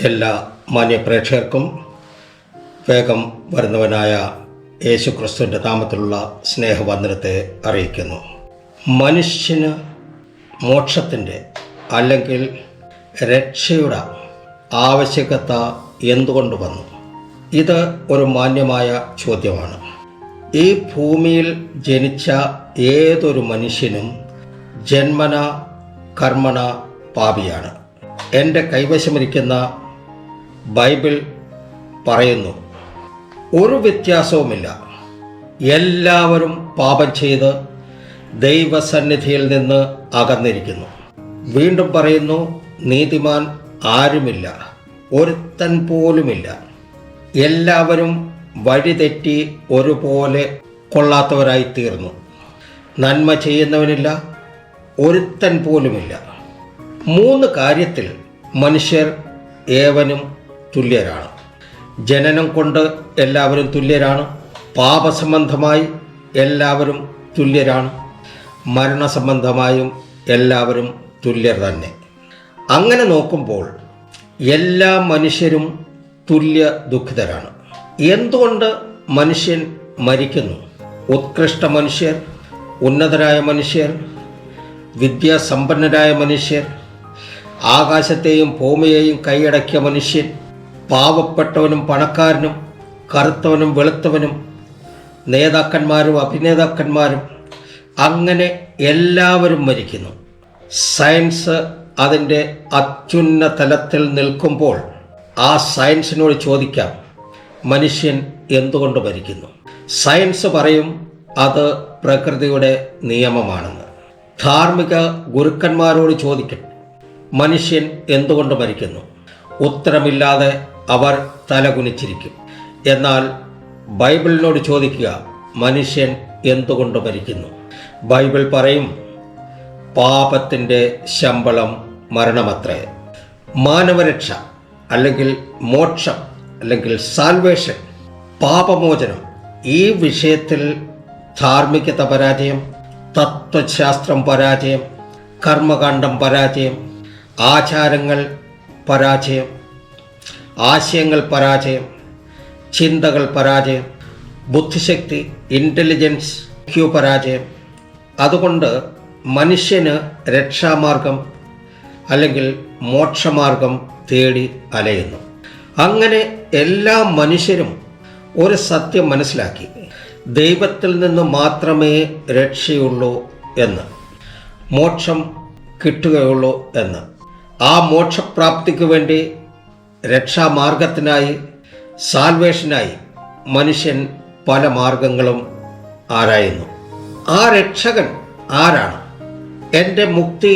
എല്ലാ മാന്യ പ്രേക്ഷകർക്കും വേഗം വരുന്നവനായ യേശു ക്രിസ്തുവിൻ്റെ നാമത്തിലുള്ള സ്നേഹവന്ദനത്തെ അറിയിക്കുന്നു. മനുഷ്യന് മോക്ഷത്തിൻ്റെ അല്ലെങ്കിൽ രക്ഷയുടെ ആവശ്യകത എന്തുകൊണ്ട് വന്നു? ഇത് ഒരു മാന്യമായ ചോദ്യമാണ്. ഈ ഭൂമിയിൽ ജനിച്ച ഏതൊരു മനുഷ്യനും ജന്മന കർമ്മണ പാപിയാണ്. എൻ്റെ കൈവശമിരിക്കുന്ന ബൈബിൾ പറയുന്നു, ഒരു വ്യത്യാസവുമില്ല, എല്ലാവരും പാപം ചെയ്ത് ദൈവസന്നിധിയിൽ നിന്ന് അകന്നിരിക്കുന്നു. വീണ്ടും പറയുന്നു, നീതിമാൻ ആരുമില്ല, ഒരുത്തൻ പോലുമില്ല. എല്ലാവരും വഴിതെറ്റി ഒരുപോലെ കൊള്ളാത്തവരായി തീർന്നു. നന്മ ചെയ്യുന്നവനില്ല, ഒരുത്തൻ പോലുമില്ല. 3 കാര്യത്തിൽ മനുഷ്യർ ഏവനും തുല്യരാണ്. ജനനം കൊണ്ട് എല്ലാവരും തുല്യരാണ്, പാപസംബന്ധമായി എല്ലാവരും തുല്യരാണ്, മരണസംബന്ധമായും എല്ലാവരും തുല്യർ തന്നെ. അങ്ങനെ നോക്കുമ്പോൾ എല്ലാ മനുഷ്യരും തുല്യ ദുഃഖിതരാണ്. എന്തുകൊണ്ട് മനുഷ്യൻ മരിക്കുന്നു? ഉത്കൃഷ്ട മനുഷ്യർ, ഉന്നതരായ മനുഷ്യർ, വിദ്യാസമ്പന്നരായ മനുഷ്യർ, ആകാശത്തെയും ഭൂമിയെയും കൈയടക്കിയ മനുഷ്യൻ, പാവപ്പെട്ടവനും പണക്കാരനും, കറുത്തവനും വെളുത്തവനും, നേതാക്കന്മാരും അഭിനേതാക്കന്മാരും, അങ്ങനെ എല്ലാവരും മരിക്കുന്നു. സയൻസ് അതിൻ്റെ അത്യുന്ന തലത്തിൽ നിൽക്കുമ്പോൾ ആ സയൻസിനോട് ചോദിക്കാം, മനുഷ്യൻ എന്തുകൊണ്ട് മരിക്കുന്നു? സയൻസ് പറയും അത് പ്രകൃതിയുടെ നിയമമാണെന്ന്. ധാർമ്മിക ഗുരുക്കന്മാരോട് ചോദിക്കട്ടെ, മനുഷ്യൻ എന്തുകൊണ്ട് മരിക്കുന്നു? ഉത്തരമില്ലാതെ അവർ തലകുനിച്ചിരിക്കും. എന്നാൽ ബൈബിളിനോട് ചോദിക്കുക, മനുഷ്യൻ എന്തുകൊണ്ട് മരിക്കുന്നു? ബൈബിൾ പറയും, പാപത്തിൻ്റെ ശമ്പളം മരണമത്രേ. മാനവരക്ഷ അല്ലെങ്കിൽ മോക്ഷം അല്ലെങ്കിൽ സാൽവേഷൻ, പാപമോചനം, ഈ വിഷയത്തിൽ ധാർമ്മികത പരാജയം, തത്വശാസ്ത്രം പരാജയം, കർമ്മകാണ്ഡം പരാജയം, ആചാരങ്ങൾ പരാജയം, ആശയങ്ങൾ പരാജയം, ചിന്തകൾ പരാജയം, ബുദ്ധിശക്തി ഇൻ്റലിജൻസ് പരാജയം. അതുകൊണ്ട് മനുഷ്യന് രക്ഷാമാർഗം അല്ലെങ്കിൽ മോക്ഷമാർഗം തേടി അലയുന്നു. അങ്ങനെ എല്ലാ മനുഷ്യരും ഒരു സത്യം മനസ്സിലാക്കി, ദൈവത്തിൽ നിന്ന് മാത്രമേ രക്ഷയുള്ളൂ എന്ന്, മോക്ഷം കിട്ടുകയുള്ളൂ എന്ന്. ആ മോക്ഷപ്രാപ്തിക്ക് വേണ്ടി രക്ഷാമാർഗത്തിനായി, സാൽവേഷനായി മനുഷ്യൻ പല മാർഗങ്ങളും ആരായുന്നു. ആ രക്ഷകൻ ആരാണ്? എൻ്റെ മുക്തി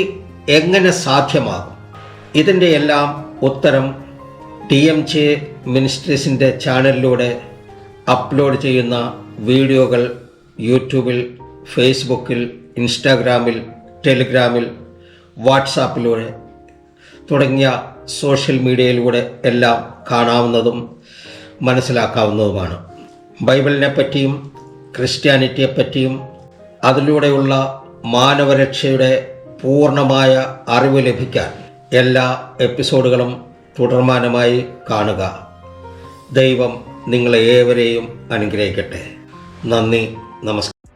എങ്ങനെ സാധ്യമാകും? ഇതിൻ്റെ എല്ലാം ഉത്തരം TMJ മിനിസ്ട്രീസിൻ്റെ ചാനലിലൂടെ അപ്ലോഡ് ചെയ്യുന്ന വീഡിയോകൾ യൂട്യൂബിൽ, ഫേസ്ബുക്കിൽ, ഇൻസ്റ്റാഗ്രാമിൽ, ടെലിഗ്രാമിൽ, വാട്സാപ്പിലൂടെ തുടങ്ങിയ സോഷ്യൽ മീഡിയയിലൂടെ എല്ലാം കാണാവുന്നതും മനസ്സിലാക്കാവുന്നതുമാണ്. ബൈബിളിനെ പറ്റിയും ക്രിസ്ത്യാനിറ്റിയെപ്പറ്റിയും അതിലൂടെയുള്ള മാനവരക്ഷയുടെ പൂർണ്ണമായ അറിവ് ലഭിക്കാൻ എല്ലാ എപ്പിസോഡുകളും തുടർമാനമായി കാണുക. ദൈവം നിങ്ങളെ ഏവരെയും അനുഗ്രഹിക്കട്ടെ. നന്ദി, നമസ്കാരം.